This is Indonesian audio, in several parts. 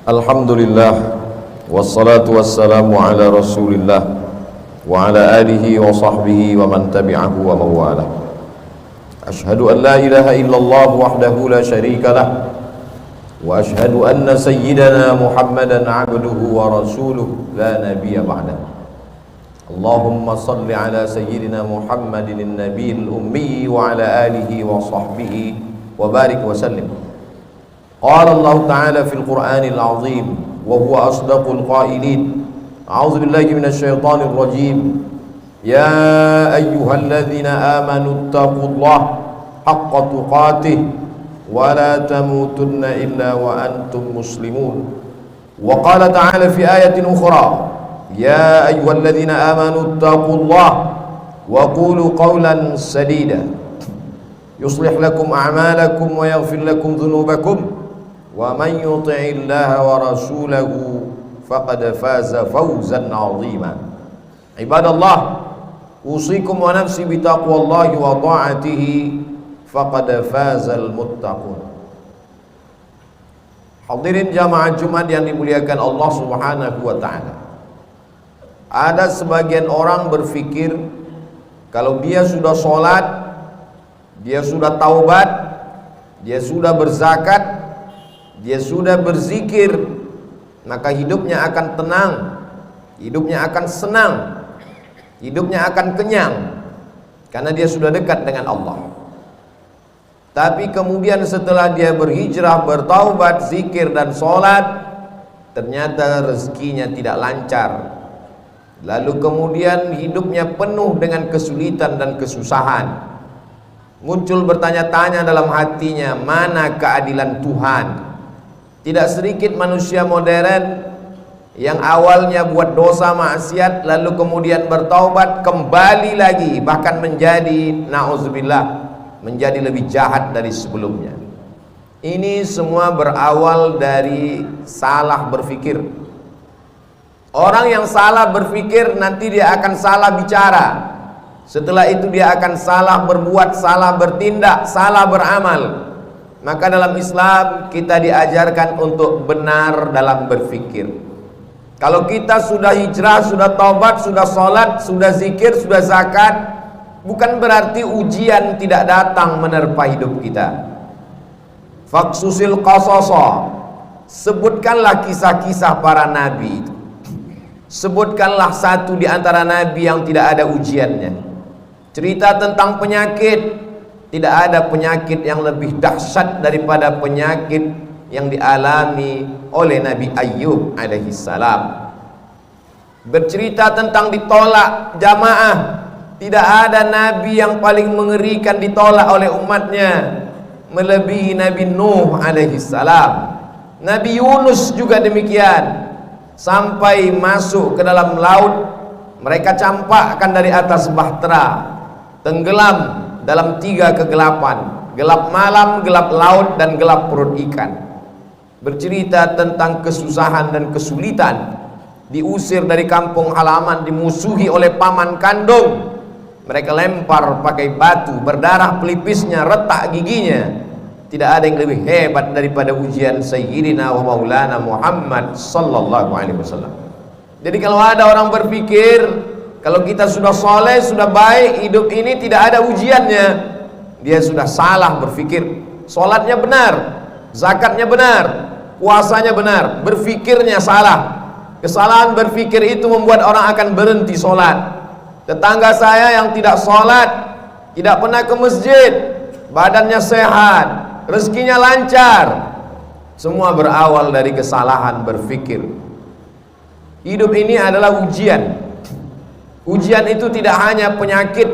Alhamdulillah, wassalatu wassalamu ala rasulillah wa ala alihi wa sahbihi wa man tabi'ahu wa mawala. Ashhadu an la ilaha illallah wahdahu la sharika lah, wa ashhadu anna sayyidana Muhammadan abduhu wa rasuluh la nabiyya ba'dah. Allahumma salli ala sayyidina Muhammadin an-nabiyil ummi wa ala alihi wa sahbihi wa barik wa sallim. Qala Allah Ta'ala fil Qur'anil Azim wa huwa asdaqul qailin. A'udzu billahi minasy syaithanir rajim. Ya ayyuhalladzina amanu taqullaha haqqa tuqatih wa la tamutunna illa wa antum muslimun. Wa qala ta'ala fi ayatin ukhra, ya ayyuhalladzina amanu taqullaha wa qulu qawlan sadida yuslih lakum a'malakum wa yaghfir lakum dhunubakum wa man yuti'illaha wa rasulahu faqad faza fawzan 'azima. Ibadallah, usikum wa nafsi bi taqwallahi wa ta'atihi faqad fazal muttaqun. Hadirin jamaah Jumat yang dimuliakan Allah Subhanahu wa taala. Ada sebagian orang berpikir kalau dia sudah sholat, dia sudah taubat, dia sudah berzakat, dia sudah berzikir, maka hidupnya akan tenang, hidupnya akan senang, hidupnya akan kenyang, karena dia sudah dekat dengan Allah. Tapi kemudian setelah dia berhijrah, bertaubat, zikir dan sholat, ternyata rezekinya tidak lancar. Lalu kemudian hidupnya penuh dengan kesulitan dan kesusahan. Muncul bertanya-tanya dalam hatinya, mana keadilan Tuhan? Tidak sedikit manusia modern yang awalnya buat dosa maksiat lalu kemudian bertaubat, kembali lagi, bahkan menjadi na'udzubillah, menjadi lebih jahat dari sebelumnya. Ini semua berawal dari salah berpikir. Orang yang salah berpikir nanti dia akan salah bicara. Setelah itu dia akan salah berbuat, salah bertindak, salah beramal. Maka dalam Islam kita diajarkan untuk benar dalam berfikir. Kalau kita sudah hijrah, sudah taubat, sudah sholat, sudah zikir, sudah zakat, bukan berarti ujian tidak datang menerpa hidup kita. Faksusil qasasa, sebutkanlah kisah-kisah para nabi itu. Sebutkanlah satu di antara nabi yang tidak ada ujiannya. Cerita tentang penyakit, tidak ada penyakit yang lebih dahsyat daripada penyakit yang dialami oleh Nabi Ayyub alaihissalam. Bercerita tentang ditolak jamaah, tidak ada nabi yang paling mengerikan ditolak oleh umatnya melebihi Nabi Nuh alaihissalam. Nabi Yunus juga demikian, sampai masuk ke dalam laut mereka campakkan dari atas bahtera, tenggelam dalam 3 kegelapan, gelap malam, gelap laut, dan gelap perut ikan. Bercerita tentang kesusahan dan kesulitan, diusir dari kampung halaman, dimusuhi oleh paman kandung, mereka lempar pakai batu, berdarah pelipisnya, retak giginya. Tidak ada yang lebih hebat daripada ujian Sayyidina wa Maulana Muhammad sallallahu alaihi wasallam. Jadi kalau ada orang berpikir kalau kita sudah soleh, sudah baik, hidup ini tidak ada ujiannya, dia sudah salah berpikir. Sholatnya benar, zakatnya benar, puasanya benar, berpikirnya salah. Kesalahan berpikir itu membuat orang akan berhenti sholat. Tetangga saya yang tidak sholat, tidak pernah ke masjid, badannya sehat, rezekinya lancar, semua berawal dari kesalahan berpikir. Hidup ini adalah ujian. Ujian itu tidak hanya penyakit,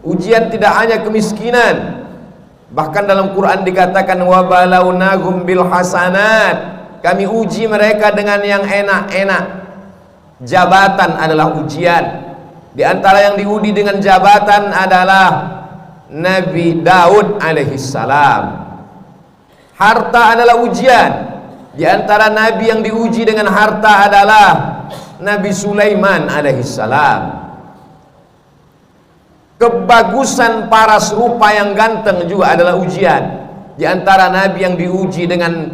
ujian tidak hanya kemiskinan. Bahkan dalam Quran dikatakan wa balawnahum bil hasanat, kami uji mereka dengan yang enak-enak. Jabatan adalah ujian. Di antara yang diuji dengan jabatan adalah Nabi Daud alaihissalam. Harta adalah ujian. Di antara nabi yang diuji dengan harta adalah Nabi Sulaiman alaihissalam. Kebagusan paras rupa yang ganteng juga adalah ujian. Di antara nabi yang diuji dengan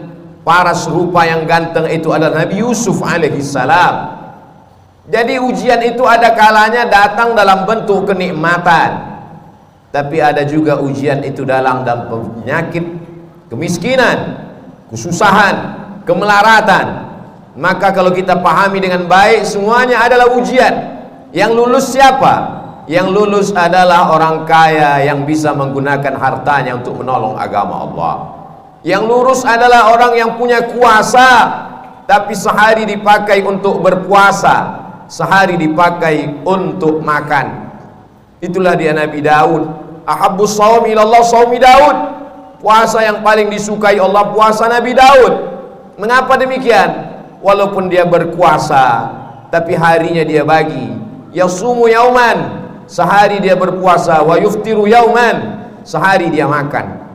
paras rupa yang ganteng itu adalah Nabi Yusuf alaihissalam. Jadi ujian itu ada kalanya datang dalam bentuk kenikmatan, tapi ada juga ujian itu dalam penyakit, kemiskinan, kesusahan, kemelaratan. Maka kalau kita pahami dengan baik, semuanya adalah ujian. Yang lulus siapa? Yang lulus adalah orang kaya yang bisa menggunakan hartanya untuk menolong agama Allah. Yang lulus adalah orang yang punya kuasa, tapi sehari dipakai untuk berpuasa, sehari dipakai untuk makan. Itulah dia Nabi Daud. Ahabbus shaum ilallah shaumi Daud. Puasa yang paling disukai Allah, puasa Nabi Daud. Mengapa demikian? Walaupun dia berkuasa, tapi harinya dia bagi. Yasumu yauman, sehari dia berpuasa. Wa yuftiru yauman, sehari dia makan.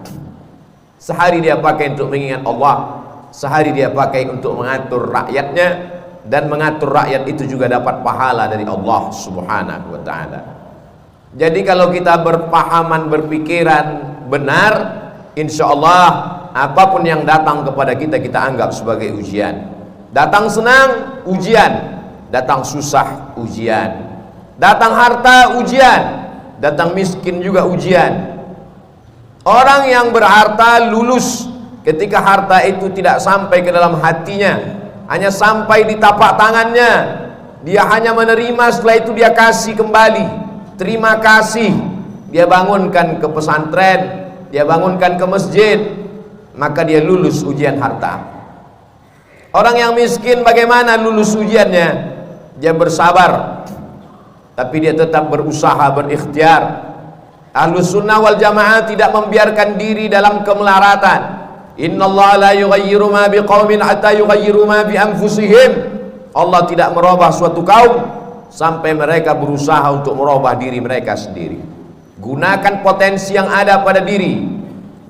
Sehari dia pakai untuk mengingat Allah, sehari dia pakai untuk mengatur rakyatnya, dan mengatur rakyat itu juga dapat pahala dari Allah subhanahu wa ta'ala. Jadi kalau kita berpahaman, berpikiran benar, insya Allah apapun yang datang kepada kita, kita anggap sebagai ujian. Datang senang, ujian. Datang susah, ujian. Datang harta, ujian. Datang miskin juga ujian. Orang yang berharta lulus ketika harta itu tidak sampai ke dalam hatinya, hanya sampai di tapak tangannya. Dia hanya menerima, setelah itu dia kasih kembali. Terima kasih. Dia bangunkan ke pesantren, dia bangunkan ke masjid, maka dia lulus ujian harta. Orang yang miskin bagaimana lulus ujiannya? Dia bersabar, tapi dia tetap berusaha, berikhtiar. Ahlus sunnah wal jamaah tidak membiarkan diri dalam kemelaratan. Innallaha la yughayyiru ma biqaumin hatta yughayyiru ma bi anfusihim. Allah tidak merubah suatu kaum sampai mereka berusaha untuk merubah diri mereka sendiri. Gunakan potensi yang ada pada diri.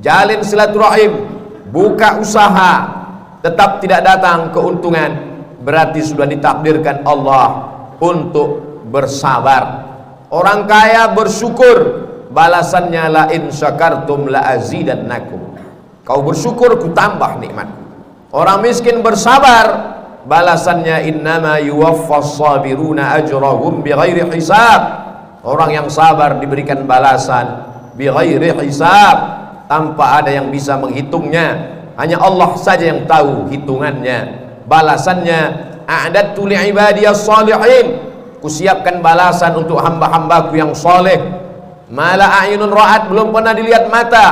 Jalin silaturahim, buka usaha, tetap tidak datang keuntungan, berarti sudah ditakdirkan Allah untuk bersabar. Orang kaya bersyukur, balasannya la in syakartum la azidannakum. Kau bersyukur, ku tambah nikmat. Orang miskin bersabar, balasannya innama yuwaffas sabiruna ajrahum bighairi hisab. Orang yang sabar diberikan balasan bighairi hisab, tanpa ada yang bisa menghitungnya. Hanya Allah saja yang tahu hitungannya. Balasannya a'dadtu li'ibadiyas shalihin. Kusiapkan balasan untuk hamba-hambaku yang soleh. Mala a'yunun ra'at, belum pernah dilihat mata.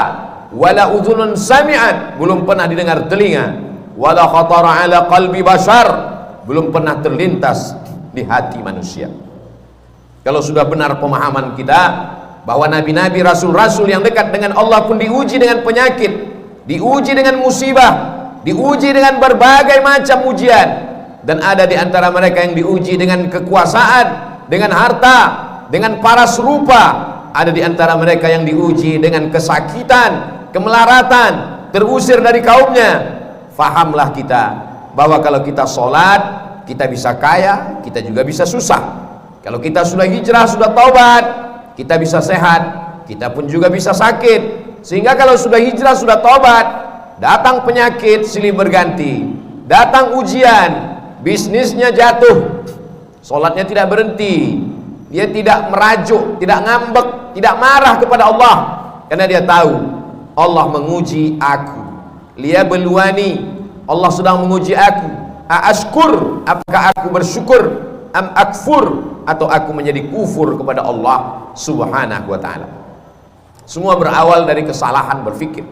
Wala udhunun sami'at, belum pernah didengar telinga. Wala khatara ala qalbi bashar, belum pernah terlintas di hati manusia. Kalau sudah benar pemahaman kita bahwa nabi-nabi, rasul-rasul yang dekat dengan Allah pun diuji dengan penyakit, diuji dengan musibah, diuji dengan berbagai macam ujian, dan ada di antara mereka yang diuji dengan kekuasaan, dengan harta, dengan paras rupa. Ada di antara mereka yang diuji dengan kesakitan, kemelaratan, terusir dari kaumnya. Fahamlah kita bahwa kalau kita sholat, kita bisa kaya, kita juga bisa susah. Kalau kita sudah hijrah, sudah taubat, kita bisa sehat, kita pun juga bisa sakit. Sehingga kalau sudah hijrah, sudah taubat, datang penyakit silih berganti, datang ujian, bisnisnya jatuh, sholatnya tidak berhenti, dia tidak merajuk, tidak ngambek, tidak marah kepada Allah, karena dia tahu Allah menguji aku. Liyabluwani, Allah sedang menguji aku. Aashkur, apakah aku bersyukur? Am akfur, atau aku menjadi kufur kepada Allah subhanahu wa ta'ala. Semua berawal dari kesalahan berfikir.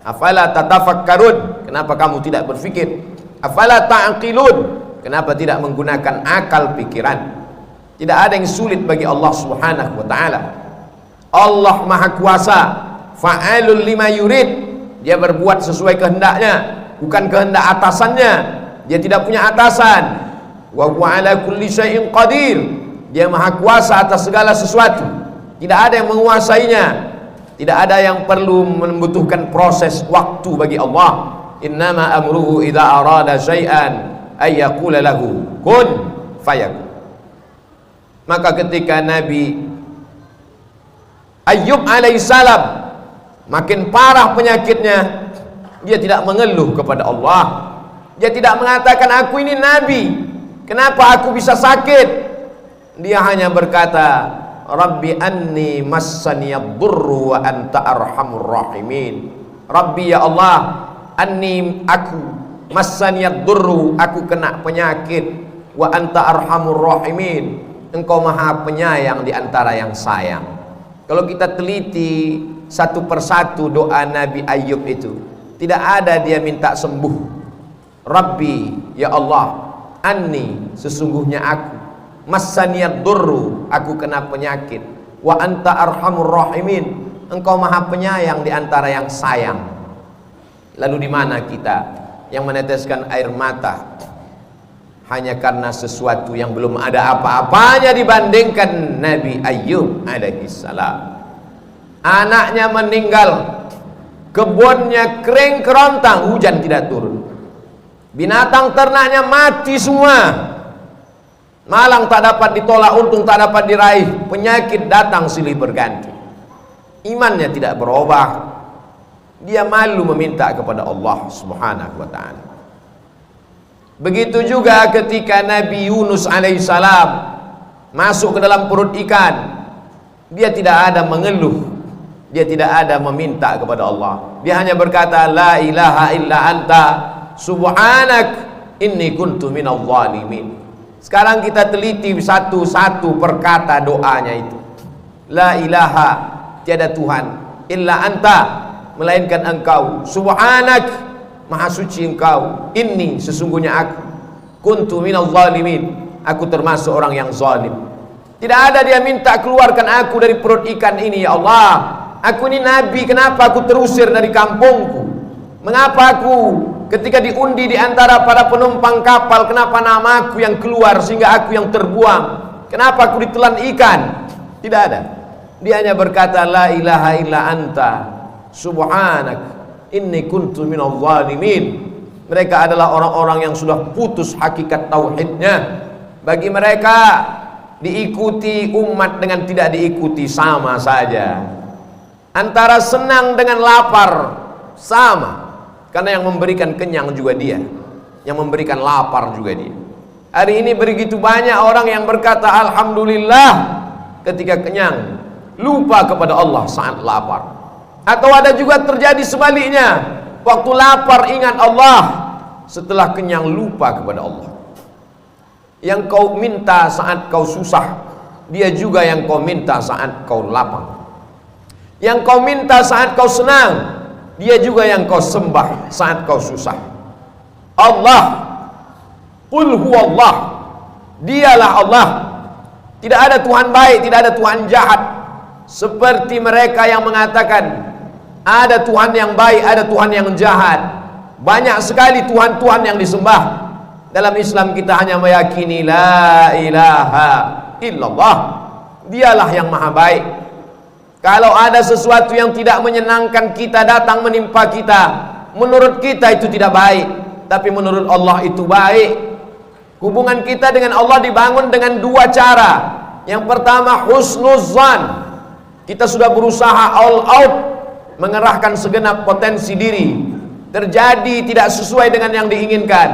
Afala tatafakkarun, kenapa kamu tidak berfikir? Afala ta'qilun, kenapa tidak menggunakan akal pikiran? Tidak ada yang sulit bagi Allah subhanahu wa ta'ala. Allah maha kuasa, fa'alul lima yurid. Dia berbuat sesuai kehendaknya, bukan kehendak atasannya. Dia tidak punya atasan. Wa huwa ala kulli syai'in qadir. Dia maha kuasa atas segala sesuatu, tidak ada yang menguasainya. Tidak ada yang perlu membutuhkan proses waktu bagi Allah. Innama amruhu idza arada syai'an ay yaqula lahu kun fayakun. Maka ketika Nabi Ayyub alaihissalam makin parah penyakitnya, Dia tidak mengeluh kepada Allah. Dia tidak mengatakan aku ini nabi, kenapa aku bisa sakit. Dia hanya berkata, Rabbi anni massaniyad durru wa anta arhamur rahimin. Rabbi, ya Allah, anni, aku, massaniyad durru, aku kena penyakit, wa anta arhamur rahimin, engkau maha penyayang di antara yang sayang. Kalau kita teliti satu persatu doa Nabi Ayub itu, tidak ada dia minta sembuh. Rabbi, ya Allah, anni, sesungguhnya aku, massaniyad durru, aku kena penyakit, wa anta arhamur rahimin, engkau maha penyayang di antara yang sayang. Lalu di mana kita yang meneteskan air mata hanya karena sesuatu yang belum ada apa-apanya dibandingkan Nabi Ayub alaihissalam. Anaknya meninggal, kebunnya kering kerontang, hujan tidak turun, binatang ternaknya mati semua, malang tak dapat ditolak, untung tak dapat diraih, penyakit datang silih berganti. Imannya tidak berubah. Dia malu meminta kepada Allah subhanahu wa ta'ala. Begitu juga ketika Nabi Yunus alaihissalam masuk ke dalam perut ikan, dia tidak ada mengeluh, dia tidak ada meminta kepada Allah. Dia hanya berkata, la ilaha illa anta subhanak inni kuntu minadh dhalimin. Sekarang kita teliti satu-satu perkata doanya itu. La ilaha, tiada Tuhan, illa anta, melainkan engkau, subhanak, maha suci engkau, inni, sesungguhnya aku, kuntu minadh dhalimin, aku termasuk orang yang zalim. Tidak ada dia minta keluarkan aku dari perut ikan ini, ya Allah, aku ini nabi, kenapa aku terusir dari kampungku? Mengapa aku ketika diundi di antara para penumpang kapal, kenapa namaku yang keluar sehingga aku yang terbuang? Kenapa aku ditelan ikan? Tidak ada. Dia hanya berkata, la ilaha illa anta subhanak inni kuntu minadh dhalimin. Mereka adalah orang-orang yang sudah putus hakikat tauhidnya. Bagi mereka diikuti umat dengan tidak diikuti sama saja. Antara senang dengan lapar sama, karena yang memberikan kenyang juga dia, yang memberikan lapar juga dia. Hari ini begitu banyak orang yang berkata alhamdulillah ketika kenyang, lupa kepada Allah saat lapar. Atau ada juga terjadi sebaliknya, waktu lapar ingat Allah, setelah kenyang lupa kepada Allah. Yang kau minta saat kau susah, dia juga yang kau minta saat kau lapar. Yang kau minta saat kau senang, dia juga yang kau sembah saat kau susah. Allah, qul huwallah, dialah Allah. Tidak ada Tuhan baik, tidak ada Tuhan jahat. Seperti mereka yang mengatakan ada Tuhan yang baik, ada Tuhan yang jahat. Banyak sekali Tuhan-Tuhan yang disembah. Dalam Islam kita hanya meyakini la ilaha illallah, dialah yang maha baik. Kalau ada sesuatu yang tidak menyenangkan kita datang menimpa kita, menurut kita itu tidak baik, tapi menurut Allah itu baik. Hubungan kita dengan Allah dibangun dengan dua cara. Yang pertama husnuzan, kita sudah berusaha all out, mengerahkan segenap potensi diri, terjadi tidak sesuai dengan yang diinginkan,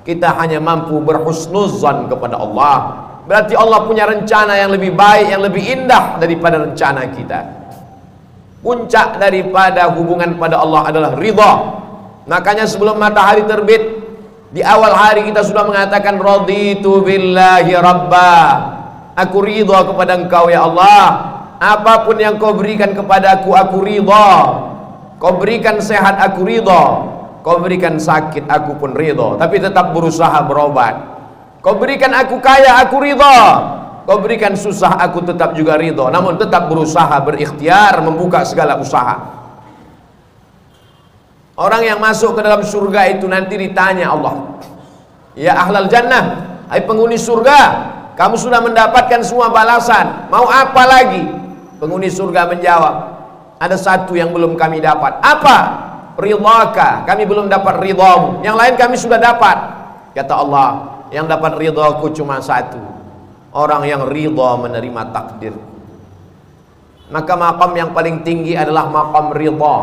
kita hanya mampu berhusnuzan kepada Allah. Berarti Allah punya rencana yang lebih baik, yang lebih indah daripada rencana kita. Puncak daripada hubungan pada Allah adalah ridha. Makanya sebelum matahari terbit, di awal hari kita sudah mengatakan raditu billahi rabba, aku ridha kepada engkau ya Allah. Apapun yang kau berikan kepadaku, aku ridha. Kau berikan sehat, aku ridha. Kau berikan sakit, aku pun ridha. Tapi tetap berusaha berobat. Kau berikan aku kaya, aku ridha. Kau berikan susah, aku tetap juga ridha. Namun tetap berusaha, berikhtiar, membuka segala usaha. Orang yang masuk ke dalam surga itu nanti ditanya Allah, ya ahlal jannah, hai penghuni surga, kamu sudah mendapatkan semua balasan, mau apa lagi? Penghuni surga menjawab, ada satu yang belum kami dapat. Apa? Ridhaka, kami belum dapat ridhamu. Yang lain kami sudah dapat. Kata Allah, yang dapat ridhaku cuma satu, orang yang ridha menerima takdir. Maka makam yang paling tinggi adalah makam ridha.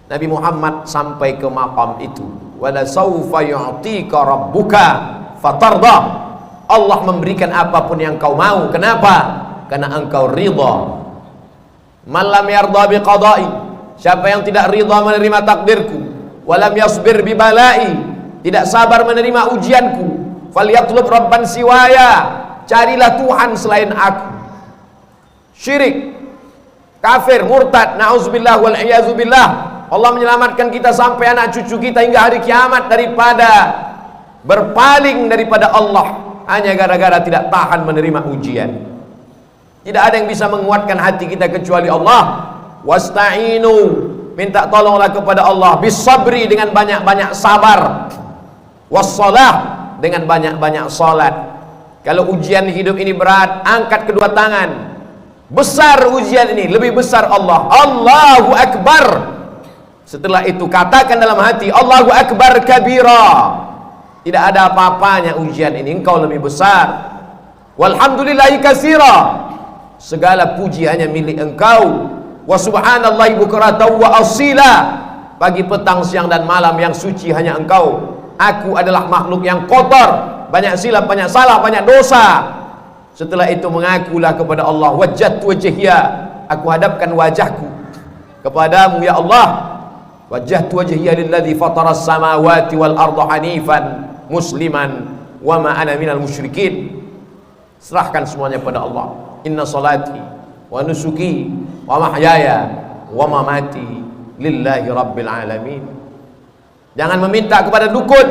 Nabi Muhammad sampai ke maqam itu. Wala saufa yu'tika rabbuka fatarda. Allah memberikan apapun yang kau mau. Kenapa? Karena engkau ridha. Man lam yarda biqada'i, siapa yang tidak ridha menerima takdirku, walam yasbir bi balai, tidak sabar menerima ujianku, falyatlub rabban siwaya, carilah Tuhan selain aku. Syirik, kafir, murtad, na'udzubillah wal iyazubillah. Allah menyelamatkan kita sampai anak cucu kita hingga hari kiamat daripada berpaling daripada Allah hanya gara-gara tidak tahan menerima ujian. Tidak ada yang bisa menguatkan hati kita kecuali Allah. Wasta'inu, minta tolonglah kepada Allah, bisabri, dengan banyak-banyak sabar, wassalah, dengan banyak-banyak salat. Kalau ujian hidup ini berat, angkat kedua tangan. Besar ujian ini, lebih besar Allah. Allahu Akbar. Setelah itu katakan dalam hati, Allahu Akbar kabira. Tidak ada apa-apanya ujian ini, engkau lebih besar. Walhamdulillahi katsira, segala puji hanya milik engkau. Wa subhanallahi bukratan wa asila, pagi petang siang dan malam yang suci hanya engkau. Aku adalah makhluk yang kotor, banyak silap, banyak salah, banyak dosa. Setelah itu mengakulah kepada Allah, wajjahtu wajhiya, aku hadapkan wajahku kepadamu ya Allah. Wajjahtu wajhiya lilladzi fataras samawati wal arda hanifan musliman wa ma ana minal musyrikin. Serahkan semuanya pada Allah. Inna salati wa nusuki wa mahyaya wa mamati lillahi rabbil alamin. Jangan meminta kepada dukun,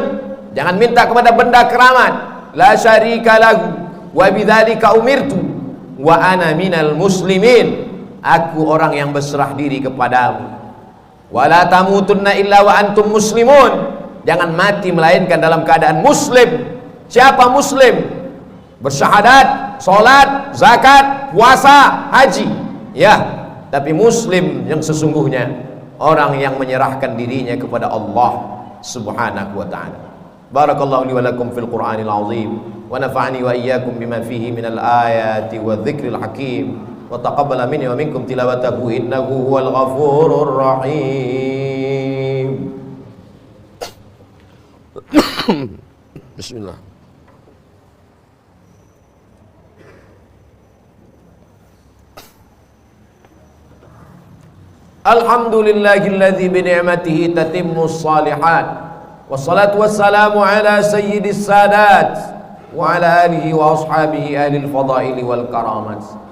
jangan minta kepada benda keramat. La syarika lahu wa bidzalika umirtu wa ana minal muslimin. Aku orang yang berserah diri kepadamu. Wala tamutunna illa wa antum muslimun. Jangan mati melainkan dalam keadaan muslim. Siapa muslim? Bersyahadat, salat, zakat, puasa, haji. Ya, tapi muslim yang sesungguhnya orang yang menyerahkan dirinya kepada Allah Subhanahu wa ta'ala. Barakallahu li wa lakum fil Qur'anil azim wa nafa'ani wa iyyakum bima fihi minal ayati wa dzikril hakim. وتقبل مني ومنكم تلاوته إنه هو الغفور الرحيم. بسم الله. الحمد لله الذي بنعمته تتم الصالحات والصلاة والسلام على سيد السادات وعلى آله وأصحابه أهل الفضائل والكرامات.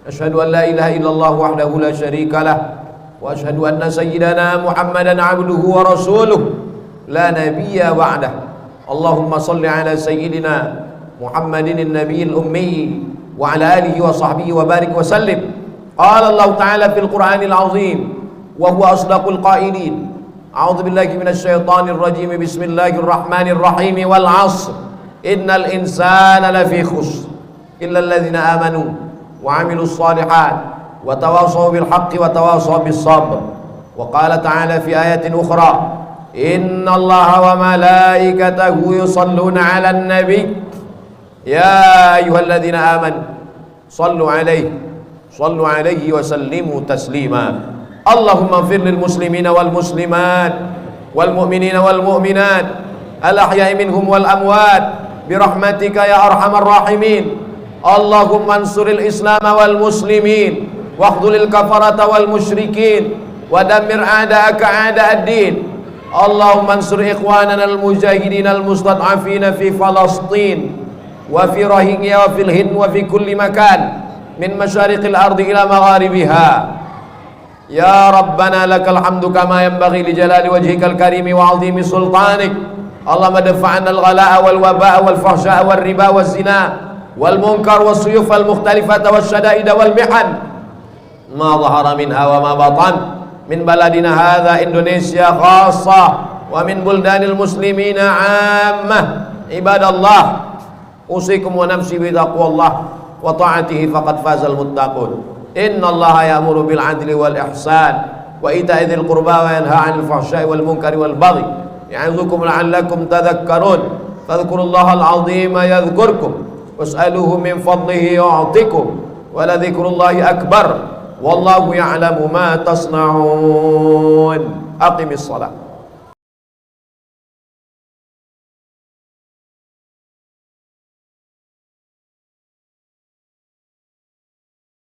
أشهد أن لا إله إلا الله وحده لا شريك له وأشهد أن سيدنا محمدا عبده ورسوله لا نبي بعده. اللهم صل على سيدنا محمد النبي الأمي وعلى آله وصحبه وبارك وسلم. قال الله تعالى في القرآن العظيم وهو أصدق القائلين: أعوذ بالله من الشيطان الرجيم بسم الله الرحمن الرحيم والعصر إن الإنسان لفي خسر إلا الذين آمنوا وعملوا الصالحات وتواصوا بالحق وتواصوا بالصبر. وقال تعالى في آية أخرى: إن الله وملائكته يصلون على النبي يا أيها الذين آمنوا صلوا عليه وسلموا تسليما. اللهم اغفر للمسلمين والمسلمات والمؤمنين والمؤمنات الأحياء منهم والأموات برحمتك يا أرحم الراحمين. اللهم انصر الإسلام والمسلمين واخذل الكفرة والمشركين ودمر أعداءك أعداء الدين. اللهم انصر إخواننا المجاهدين المستضعفين في فلسطين وفي روهينيا وفي الهند وفي كل مكان من مشارق الأرض إلى مغاربها. يا ربنا لك الحمد كما ينبغي لجلال وجهك الكريم وعظيم سلطانك. اللهم دفع عنا الغلاء والوباء والفحشاء والربا والزنا والمنكر والسيوف المختلفة والشدائد والمحن ما ظهر منها وما بطن من بلدنا هذا إندونيسيا خاصة ومن بلدان المسلمين عامة. عباد الله، أوصيكم ونفسي بتقوى الله وطاعته فقد فاز المتقون. إن الله يأمر بالعدل والإحسان وإيتاء ذي القربى وينهى عن الفحشاء والمنكر والبغي يعظكم لعلكم تذكرون. فاذكروا الله العظيم يذكركم واسألوه من فضله يعطكم ولذكر الله أكبر والله يعلم ما تصنعون. aqimis salat.